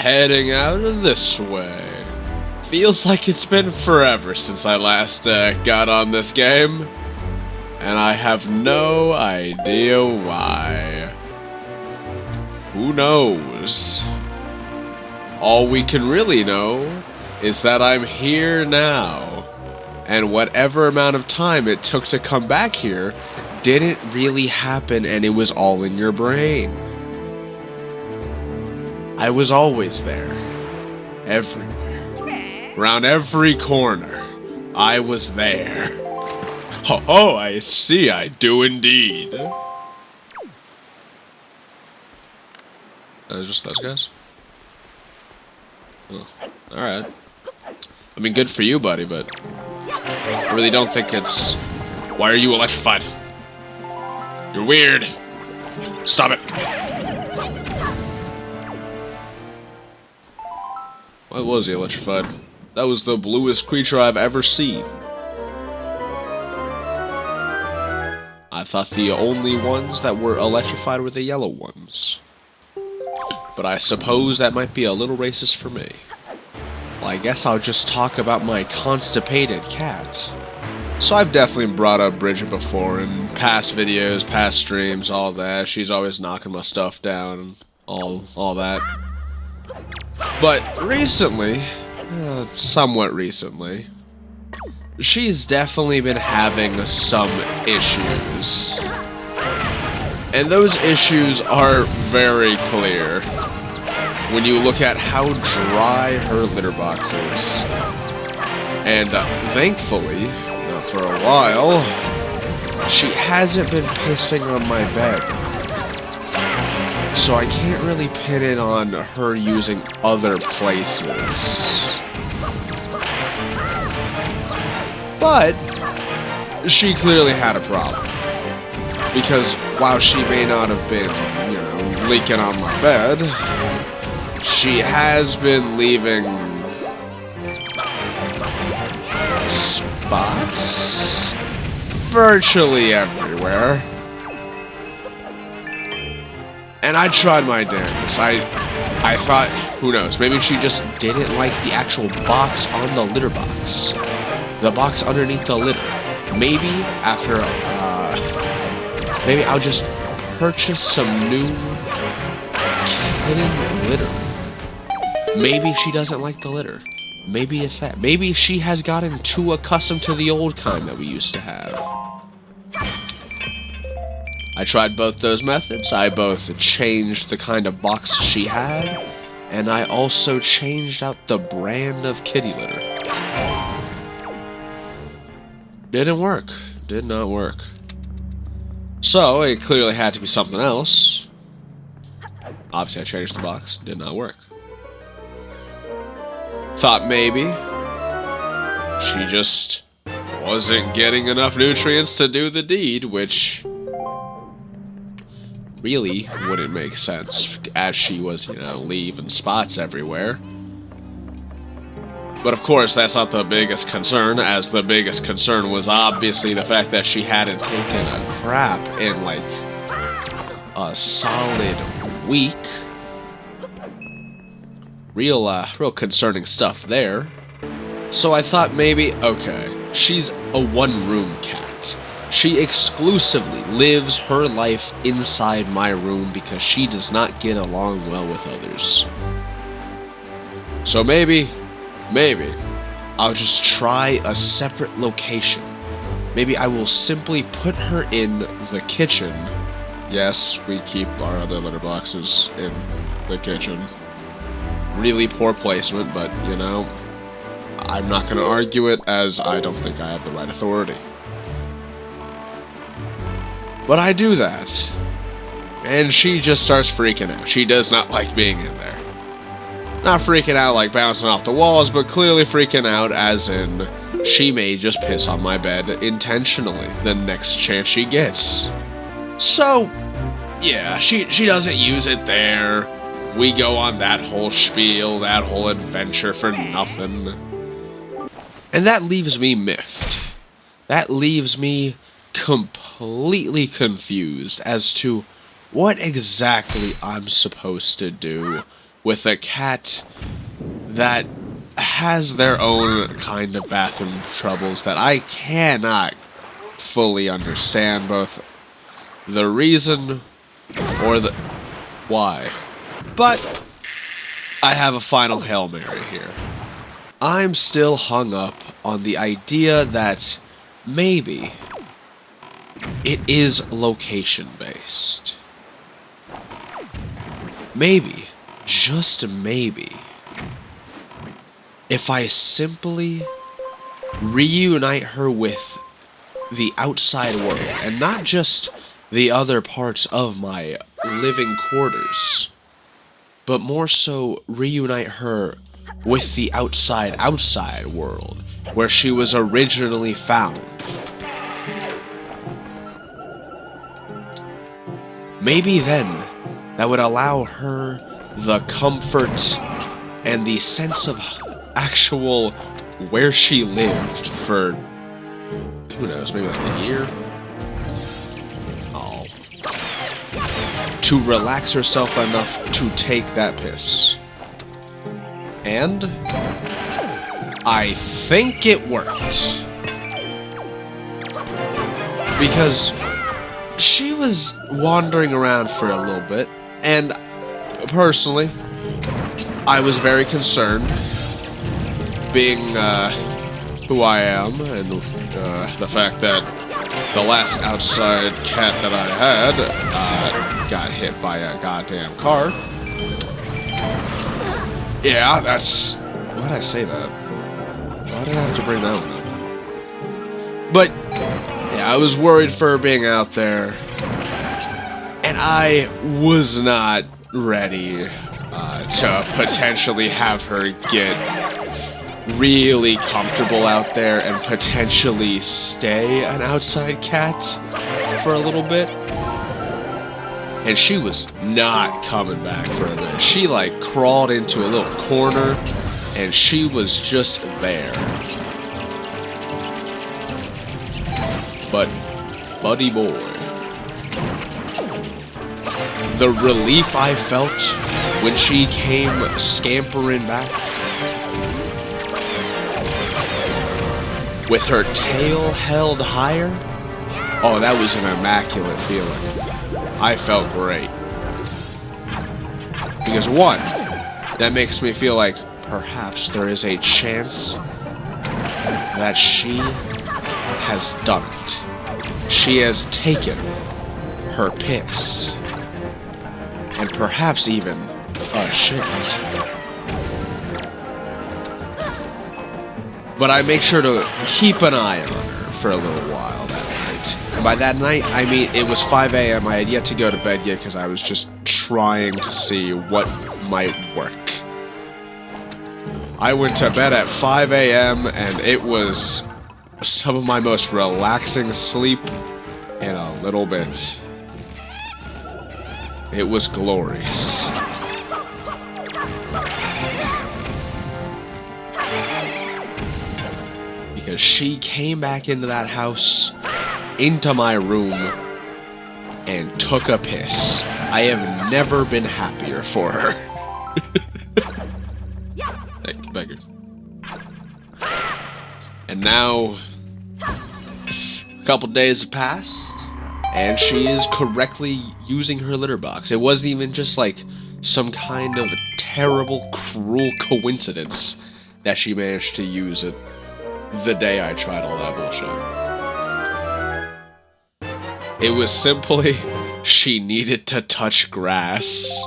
heading out this way. Feels like it's been forever since I last got on this game, and I have no idea why. Who knows? All we can really know is that I'm here now, and whatever amount of time it took to come back here didn't really happen, and it was all in your brain. I was always there, everywhere, around every corner. I was there. Oh, I see, I do indeed. Just those guys? Oh, alright. I mean, good for you, buddy, but I really don't think it's... Why are you electrified? You're weird. Stop it. Why was he electrified? That was the bluest creature I've ever seen. I thought the only ones that were electrified were the yellow ones. But I suppose that might be a little racist for me. Well, I guess I'll just talk about my constipated cat. So I've definitely brought up Bridget before in past videos, past streams, all that. She's always knocking my stuff down and all that. But recently, somewhat recently, she's definitely been having some issues. And those issues are very clear when you look at how dry her litter box is. And thankfully, for a while, she hasn't been pissing on my bed. So I can't really pin it on her using other places. But she clearly had a problem. Because while she may not have been, leaking on my bed, she has been leaving spots virtually everywhere. And I tried my damnedest. I thought, who knows, maybe she just didn't like the actual box on the litter box. The box underneath the litter. Maybe after, maybe I'll just purchase some new kitten litter. Maybe she doesn't like the litter. Maybe it's that. Maybe she has gotten too accustomed to the old kind that we used to have. I tried both those methods. I both changed the kind of box she had, and I also changed out the brand of kitty litter. Didn't work. Did not work. So, it clearly had to be something else. Obviously, I changed the box. Did not work. Thought maybe she just wasn't getting enough nutrients to do the deed, which really wouldn't make sense, as she was, leaving spots everywhere. But of course, that's not the biggest concern, as the biggest concern was obviously the fact that she hadn't taken a crap in, like, a solid week. Real concerning stuff there. So I thought maybe, okay, she's a one-room cat. She exclusively lives her life inside my room because she does not get along well with others. So maybe, I'll just try a separate location. Maybe I will simply put her in the kitchen. Yes, we keep our other litter boxes in the kitchen. Really poor placement, but, I'm not going to argue it, as I don't think I have the right authority. But I do that, and she just starts freaking out. She does not like being in there. Not freaking out like bouncing off the walls, but clearly freaking out as in she may just piss on my bed intentionally the next chance she gets. So, yeah, she doesn't use it there. We go on that whole spiel, that whole adventure for nothing. And that leaves me miffed. That leaves me completely confused as to what exactly I'm supposed to do with a cat that has their own kind of bathroom troubles that I cannot fully understand both the reason or the why. But I have a final Hail Mary here. I'm still hung up on the idea that maybe it is location-based. Maybe, just maybe, if I simply reunite her with the outside world, and not just the other parts of my living quarters, but more so reunite her with the outside world, where she was originally found. Maybe then, that would allow her the comfort and the sense of actual where she lived for, who knows, maybe like a year? Oh. To relax herself enough to take that piss. And I think it worked. Because she was wandering around for a little bit, and personally, I was very concerned, being who I am, and the fact that the last outside cat that I had got hit by a goddamn car. Yeah, that's... Why did I say that? Why did I have to bring that one up? But, yeah, I was worried for her being out there, and I was not ready to potentially have her get really comfortable out there and potentially stay an outside cat for a little bit. And she was not coming back for a bit. She like crawled into a little corner and she was just there. But, buddy boy, the relief I felt when she came scampering back, with her tail held higher, oh, that was an immaculate feeling. I felt great. Because one, that makes me feel like perhaps there is a chance that she has done it. She has taken her piss. And perhaps even a shit. But I make sure to keep an eye on her for a little while that night. And by that night, I mean it was 5 a.m. I had yet to go to bed yet because I was just trying to see what might work. I went to bed at 5 a.m. and it was some of my most relaxing sleep in a little bit. It was glorious. Because she came back into that house, into my room, and took a piss. I have never been happier for her. Hey, get back here. And now, a couple days have passed, and she is correctly using her litter box. It wasn't even just like some kind of terrible, cruel coincidence that she managed to use it the day I tried all that bullshit. It was simply, she needed to touch grass.